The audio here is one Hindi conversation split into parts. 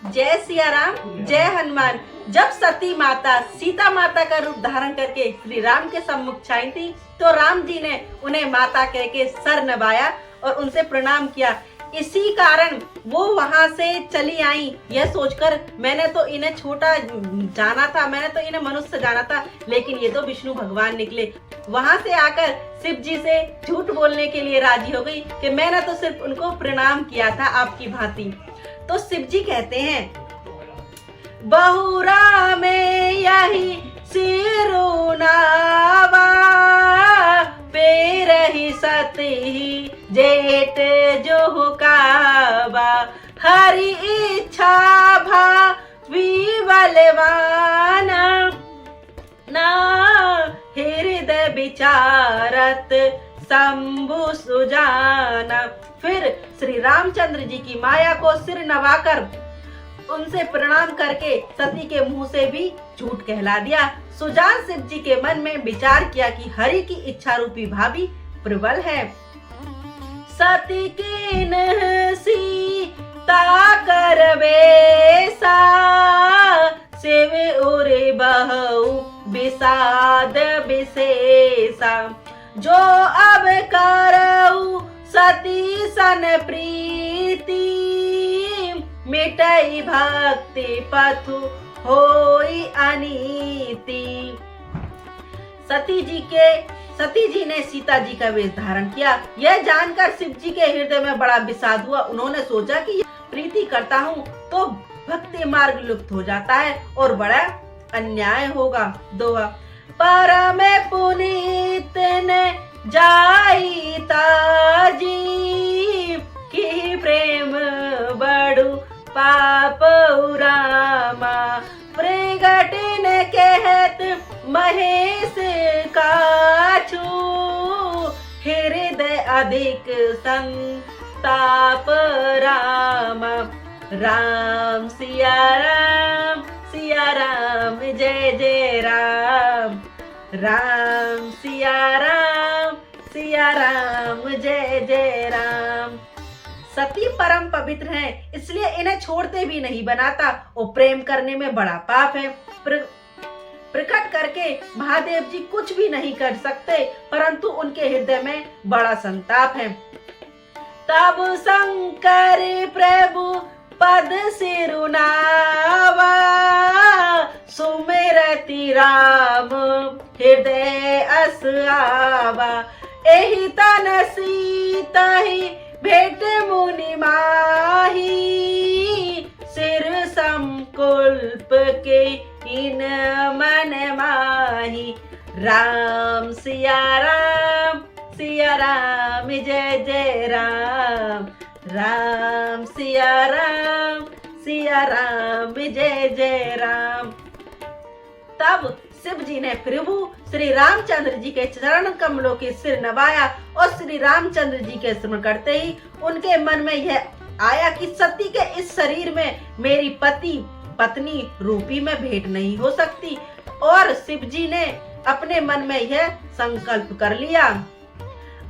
जय सिया राम, जय हनुमान। जब सती माता सीता माता का रूप धारण करके श्री राम के सम्मुख छाई थी तो राम जी ने उन्हें माता कह के सर नवाया और उनसे प्रणाम किया। इसी कारण वो वहां से चली आई। यह सोचकर मैंने तो इन्हें छोटा जाना था, मैंने तो इन्हें मनुष्य जाना था, लेकिन ये तो विष्णु भगवान निकले। वहां से आकर शिव जी से झूठ बोलने के लिए राजी हो गई कि मैंने तो सिर्फ उनको प्रणाम किया था आपकी भांति। तो शिव जी कहते हैं, बहुरा में यही सिरुनावा पेरही सती जेठ जो हुकाबा हरि इच्छा भा विबलवाना ना हृदय विचारत शंभु सुजाना। फिर श्री रामचंद्र जी की माया को सिर नवाकर उनसे प्रणाम करके सती के मुंह से भी झूठ कहला दिया। सुजान शिव जी के मन में विचार किया कि हरि की इच्छा रूपी भाभी प्रबल है। सती की सीता करवेसा सेवे उरे बहु विषाद विशेषा जो अब करऊ सती सन प्रीति मिटई भक्ति पथु होई अनीति। सती जी ने सीता जी का वेश धारण किया। यह जानकर शिव जी के हृदय में बड़ा विषाद हुआ। उन्होंने सोचा कि प्रीति करता हूँ तो भक्ति मार्ग लुप्त हो जाता है और बड़ा अन्याय होगा। दोहा, परम पुनीत ने जाई ताजी की प्रेम बड़ू पाप रामा प्रगटिन कहत महेश काछू हृदय अधिक संताप रामा। राम सिया राम जय जय राम। राम सिया राम जय जय राम। सती परम पवित्र हैं, इसलिए इन्हें छोड़ते भी नहीं बनाता और प्रेम करने में बड़ा पाप है। प्रकट करके महादेव जी कुछ भी नहीं कर सकते, परंतु उनके हृदय में बड़ा संताप है। तब शंकर प्रभु पद सिरुनावा सुमिरति राम हृदय अस आवा एहि तन सीता ही भेट मुनि माही सिर संकुल्प के इन मन माही। राम सिया राम जय जय राम। राम सिया राम जय जय राम। तब शिव जी ने प्रभु श्री रामचंद्र जी के चरण कमलों के सिर नवाया और श्री रामचंद्र जी के स्मरण करते ही उनके मन में यह आया कि सती के इस शरीर में मेरी पत्नी रूपी में भेंट नहीं हो सकती। और शिव जी ने अपने मन में यह संकल्प कर लिया।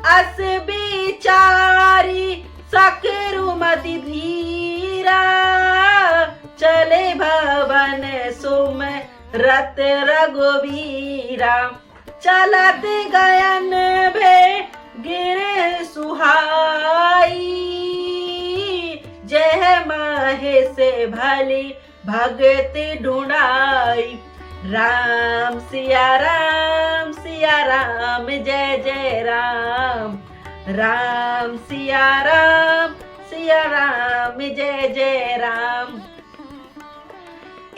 अस बिचारी सकरुमति धीरा चले भवन सुम रत रघुवीरा चलत गयन भे गिर सुहाई जय महेश भली भगति ढूंढाई। राम सिया राम जय जय राम। राम सिया राम जय जय राम।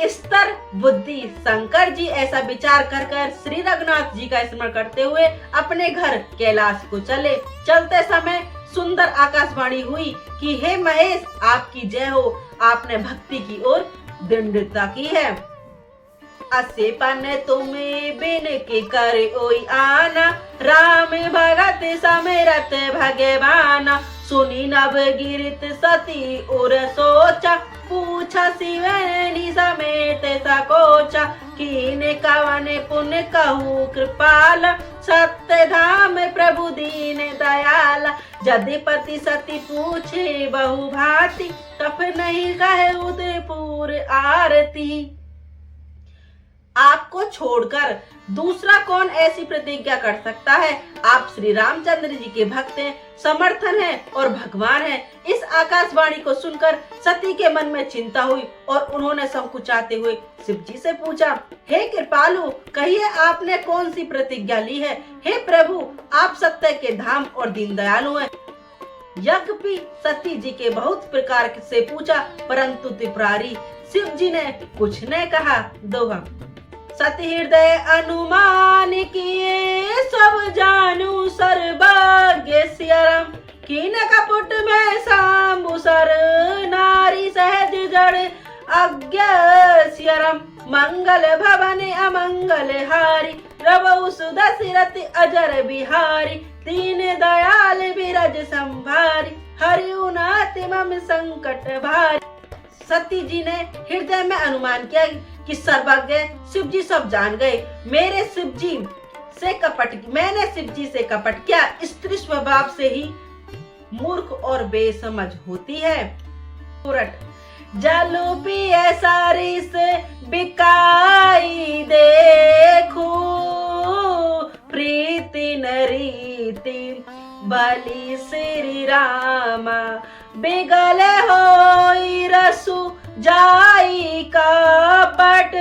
स्तर बुद्धि शंकर जी ऐसा विचार कर श्री रघुनाथ जी का स्मरण करते हुए अपने घर कैलाश को चले। चलते समय सुंदर आकाशवाणी हुई कि हे महेश आपकी जय हो, आपने भक्ति की ओर दृढ़ता की है। असे पन तुम्हें बिन के करे ओई आना राम भगत समेरत भगवाना सुनी नव गिरत सती और सोचा पूछा शिवनी समेत सकोचा कीन कवन पुण्य कहू कृपाल सत्य धाम प्रभु दीन दयाल जदि पति सती पूछे बहु भांति कफ नहीं कहे उदय कपूर आरती। आपको छोड़कर दूसरा कौन ऐसी प्रतिज्ञा कर सकता है? आप श्री रामचंद्र जी के भक्त हैं, समर्थन हैं और भगवान हैं। इस आकाशवाणी को सुनकर सती के मन में चिंता हुई और उन्होंने संकुचाते हुए शिव जी से पूछा, हे कृपालु, कहिए आपने कौन सी प्रतिज्ञा ली है? हे प्रभु, आप सत्य के धाम और दीन दयालु हैं। यज्ञपी सती जी के बहुत प्रकार से पूछा, परंतु त्रिपुरारी शिव जी ने कुछ न कहा। दोहा। सती हृदय अनुमान किए, सब जानू सर्वज्ञ सियाराम। कीन कपट में सांबु सर, नारी सहज जड़ अज्ञ सियाराम। मंगल भवन अमंगल हारी, रवौ सुदशरथ अजर बिहारी। दीन दयाल बिरज संभारी, हरिउ नाथ मम संकट भारी। सती जी ने हृदय में अनुमान किया कि सर्वज्ञ शिव जी सब जान गए। मैंने शिव जी से कपट किया। स्त्री स्वभाव से ही मूर्ख और बेसमझ होती है। जलु पिए सारी से बिकाई देखू, प्रीति नरीति बलि श्री रामा। बिगल होई रसु जाई कपट,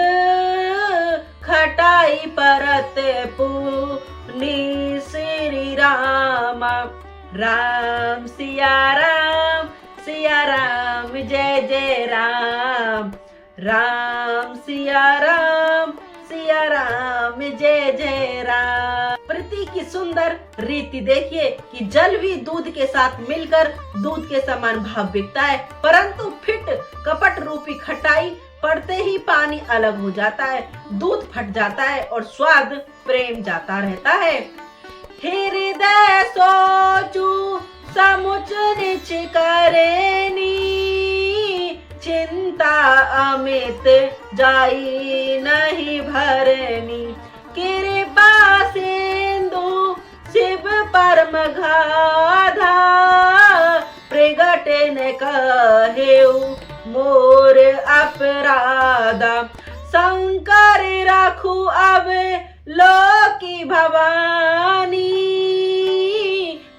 खटाई परत पुनि श्री रामा। राम सिया राम, सिया राम जय जय राम। राम सिया राम, सिया राम जय जय राम। प्रीति की सुंदर रीति देखिए कि जल भी दूध के साथ मिलकर दूध के समान भाव बिकता है, परंतु फिट कपट रूपी खटाई पड़ते ही पानी अलग हो जाता है, दूध फट जाता है और स्वाद प्रेम जाता रहता है। हृदय सोचू समुच निच करेनी, चिंता अमित जाई नहीं भरनी। कृपा सिंधु शिव परम गाधा, प्रगट न कहेउ मोर अपराधा। शंकर रखू अब लोकी भवानी,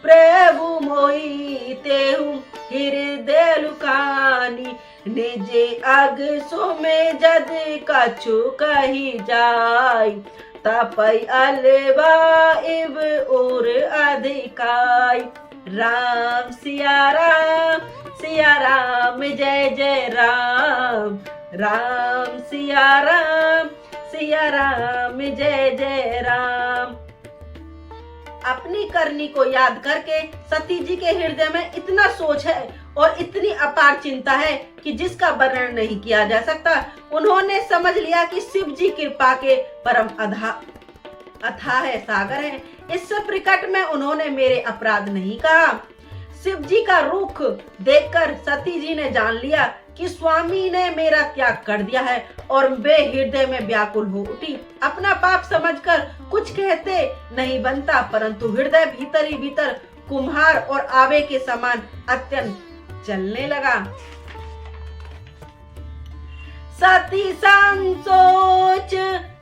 प्रभु मोहि तेहु हृदय लुकानी। निज अग सुमे जद कछु कही जाय, तपई अलवा इव उर अधिकाय। राम सिया राम, सिया राम जय जय राम। राम सिया राम, सिया राम जय जय राम। अपनी करनी को याद करके सती जी के हृदय में इतना सोच है और इतनी अपार चिंता है कि जिसका वर्णन नहीं किया जा सकता। उन्होंने समझ लिया कि शिव जी कृपा के परम अथाह सागर है। इस प्रकट में उन्होंने मेरे अपराध नहीं कहा। शिव जी का रुख देखकर सती जी ने जान लिया कि स्वामी ने मेरा त्याग कर दिया है और वे हृदय में व्याकुल हो उठी। अपना पाप समझकर कुछ कहते नहीं बनता, परंतु हृदय भीतर ही भीतर कुम्हार और आवे के समान अत्यंत चलने लगा। सती संसोच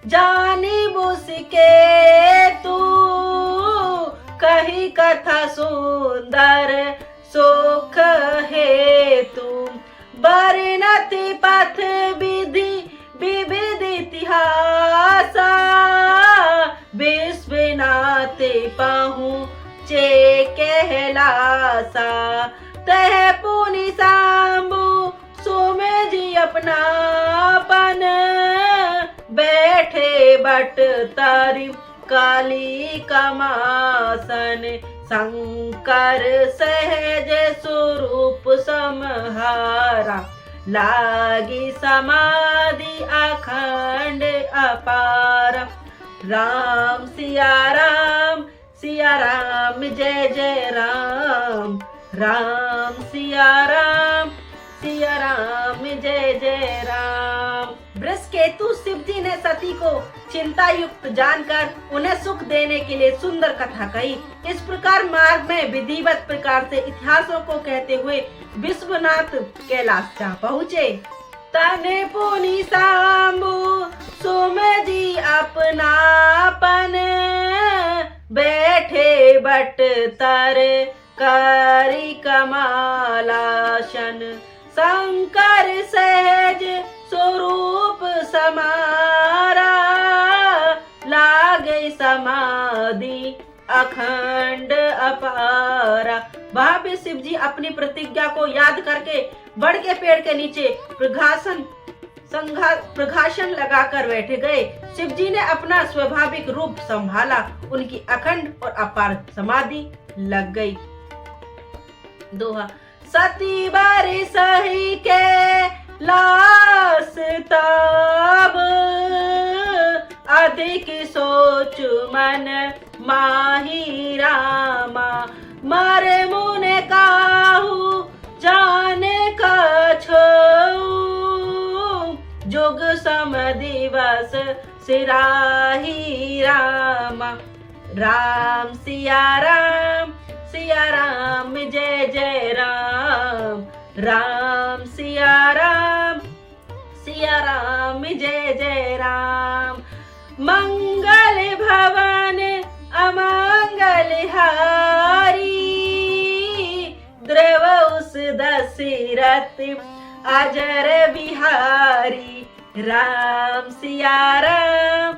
जानी बुसके तू, कही कथा सुंदर सुख हेतु। बरनति पथ विधि विविध इतिहासा, विश्वनाथ पहुँचे कहलासा। तह पुनि सांबु सुमे जी अपनापन, बैठे बट तारी काली कमासन। शंकर सहज स्वरूप समहारा, लागी समाधि अखंड अपार। राम सिया राम, सिया राम जय जय राम। राम सिया राम, सिया राम जय जय राम। वृषकेतु शिव जी ने सती को चिंता युक्त जानकर उन्हें सुख देने के लिए सुंदर कथा कही। इस प्रकार मार्ग में विधिवत प्रकार से इतिहासों को कहते हुए विश्वनाथ कैलाश जा पहुँचे। तन पुनि सांबु सुम जी अपनापन, बैठे बट तर करी कमालासन, शंकर सहज स्वरूप समारा, लागे समाधि अखंड अपारा। वहां पे शिव जी अपनी प्रतिज्ञा को याद करके बड़ के पेड़ के नीचे प्रघासन लगाकर बैठ गए। शिव जी ने अपना स्वाभाविक रूप संभाला, उनकी अखंड और अपार समाधि लग गई। दोहा। सती बारी सही के लास तब, अधिक सोच मन माही रामा, मारे मुने काहू जाने का छो, जुग सम दिवस सिराही रामा। राम सिया राम जय जय राम, राम सिया राम जय जय राम। मंगल भवन अमंगल हारी, द्रव उस दशरथ अजर बिहारी। राम सिया राम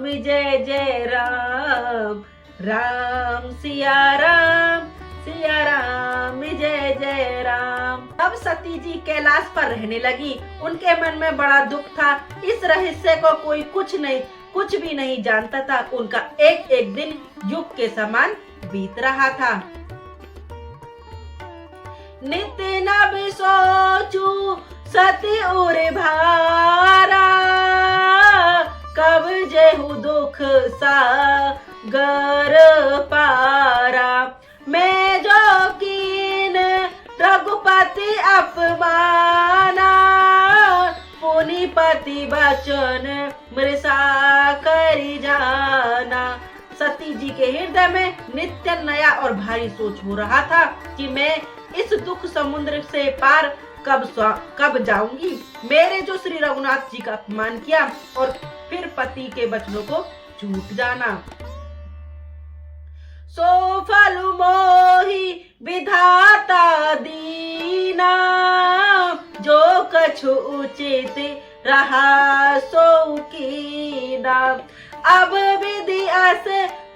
जय जय राम, राम सिया राम जय जय राम। अब सती जी कैलाश पर रहने लगी। उनके मन में बड़ा दुख था। इस रहस्य को कोई कुछ भी नहीं जानता था। उनका एक एक दिन युग के समान बीत रहा था। नित्य नभ सोचू सती उर भारा, कब जेहु दुख सागर पारा। मैं जो कीन रघुपति अपमाना, पुनिपति बचन मृषा करी जाना। सती जी के हृदय में नित्य नया और भारी सोच हो रहा था कि मैं इस दुख समुद्र से पार कब जाऊंगी। मेरे जो श्री रघुनाथ जी का अपमान किया और फिर पति के वचनों को झूठ जाना। सो फल मोहि विधाता दीना, जो कछु उचित रहा सो कीना। अब विधि अस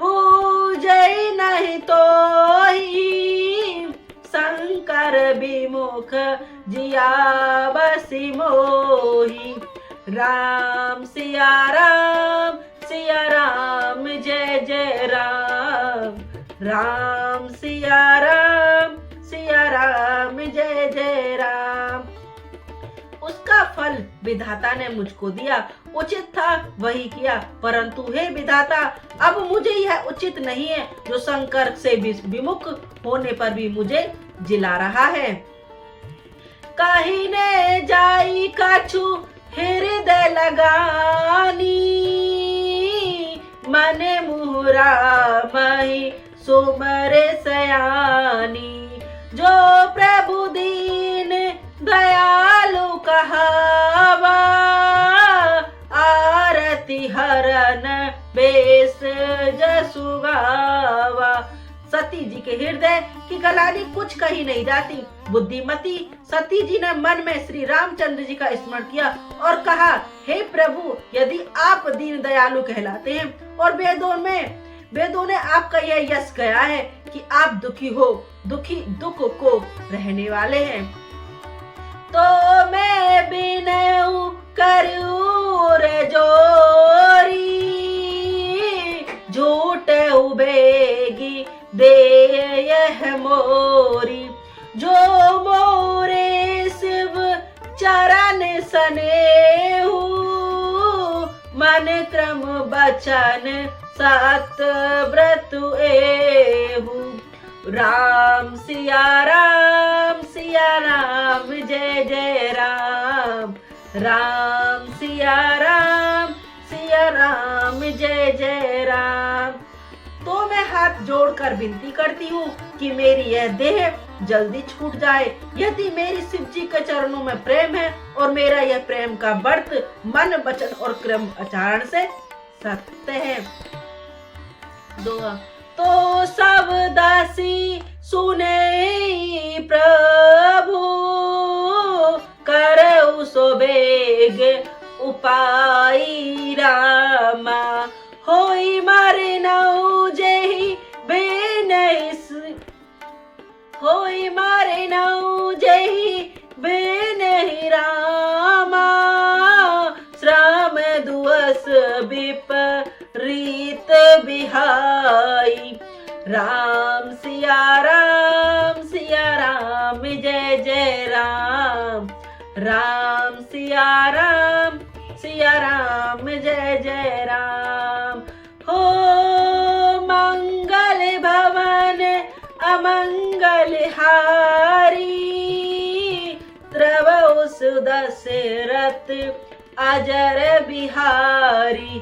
पूजै नहीं तोहि, शंकर विमुख जिया बसी मोहि। राम सिया राम जय जय राम, राम सिया राम जय जय राम। उसका फल विधाता ने मुझको दिया, उचित था वही किया, परंतु हे विधाता, अब मुझे यह उचित नहीं है जो शंकर से विमुख होने पर भी मुझे जिला रहा है। कहीं ने जाई कछु हृदय लगानी, मने मुहरा मही सुमरे सयानी। जो प्रभु दीन दयालु कहावा, आरती हरन बेस जसुगावा। सती जी के हृदय की गलानी कुछ कही नहीं जाती। बुद्धिमती सती जी ने मन में श्री रामचंद्र जी का स्मरण किया और कहा, हे प्रभु, यदि आप दीन दयालु कहलाते हैं और वेदों ने आपका यह यश गया है कि आप दुख को रहने वाले हैं, तो मैं बिनऊ करूर जोरी, झूठ उबेगी दे यह मोरी। जो मोरे शिव चरण सनेहु, मन क्रम बचन सत व्रत एहु। राम सिया राम जय जय राम, राम सिया राम जय जय राम। तो मैं हाथ जोड़कर विनती करती हूँ कि मेरी यह देह जल्दी छूट जाए। यदि मेरी शिव जी के चरणों में प्रेम है और मेरा यह प्रेम का व्रत मन वचन और क्रम आचरण से सत्य है। तो सब दासी सुने प्रभु करऊ सो बेग उपाय रामा होई मारे नौ जेहि बेनइस होई मारे नौ जेहि बेनहि रामा श्राम दुअस विपरीत बिहाई राम सिया राम जय जय राम राम सिया राम जय जय राम। हो मंगल भवन अमंगल हारी द्रवौ सुदशरथ अजर बिहारी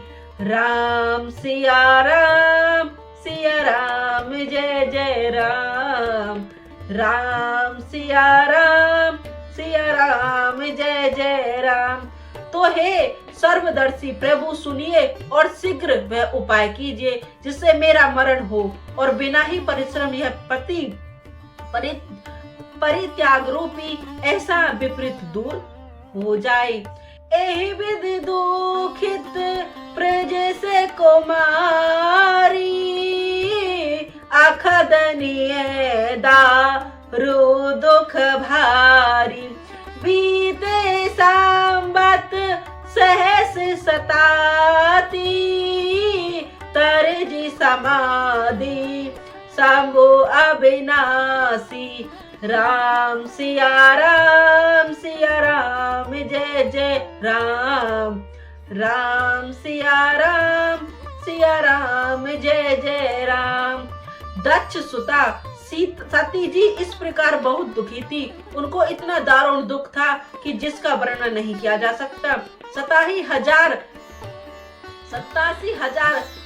राम सिया राम जय जय राम राम सिया राम जय जय राम। तो हे सर्वदर्शी प्रभु सुनिए और शीघ्र वह उपाय कीजिए जिससे मेरा मरण हो और बिना ही परिश्रम यह परित्याग रूपी ऐसा विपरीत दूर हो जाए। एहि विधि दुखित प्रज से कुमारी आखदनीय दारु दुख भारी बीते सांबत सहस सताती तरजी समाधि शंभु अविनाशी राम सिया राम जय जय राम राम सिया राम जय जय राम। दक्ष सुता सती जी इस प्रकार बहुत दुखी थी। उनको इतना दारुण दुख था कि जिसका वर्णन नहीं किया जा सकता। 87,000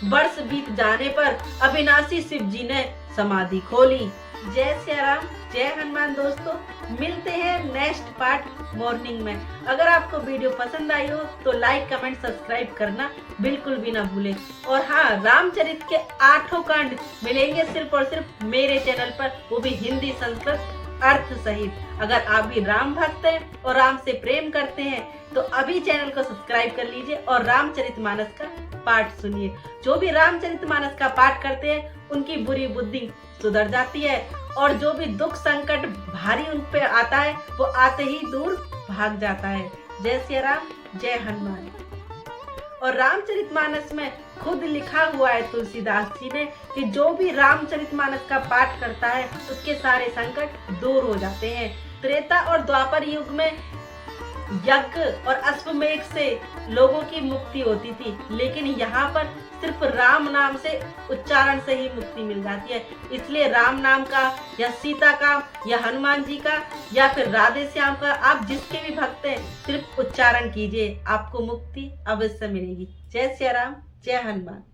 वर्ष बीत जाने पर अविनाशी शिव जी ने समाधि खोली। जय श्री राम जय हनुमान। दोस्तों मिलते हैं नेक्स्ट पार्ट मॉर्निंग में। अगर आपको वीडियो पसंद आई हो तो लाइक कमेंट सब्सक्राइब करना बिल्कुल भी ना भूलें। और हाँ, रामचरित के 8 कांड मिलेंगे सिर्फ और सिर्फ मेरे चैनल पर, वो भी हिंदी संस्कृत अर्थ सहित। अगर आप भी राम भक्त हैं और राम से प्रेम करते हैं तो अभी चैनल को सब्सक्राइब कर लीजिए और रामचरितमानस का पाठ सुनिए। जो भी रामचरितमानस का पाठ करते हैं उनकी बुरी बुद्धि सुधर जाती है और जो भी दुख संकट भारी उन पे आता है वो आते ही दूर भाग जाता है। जय श्री राम जय हनुमान। और रामचरितमानस में खुद लिखा हुआ है तुलसीदास जी ने कि जो भी रामचरितमानस का पाठ करता है उसके सारे संकट दूर हो जाते हैं। त्रेता और द्वापर युग में यज्ञ और अश्वमेघ से लोगों की मुक्ति होती थी, लेकिन यहाँ पर सिर्फ राम नाम से उच्चारण से ही मुक्ति मिल जाती है। इसलिए राम नाम का या सीता का या हनुमान जी का या फिर राधे श्याम का, आप जिसके भी भक्त हैं सिर्फ उच्चारण कीजिए, आपको मुक्ति अवश्य मिलेगी। जय श्री राम जय हनुमान।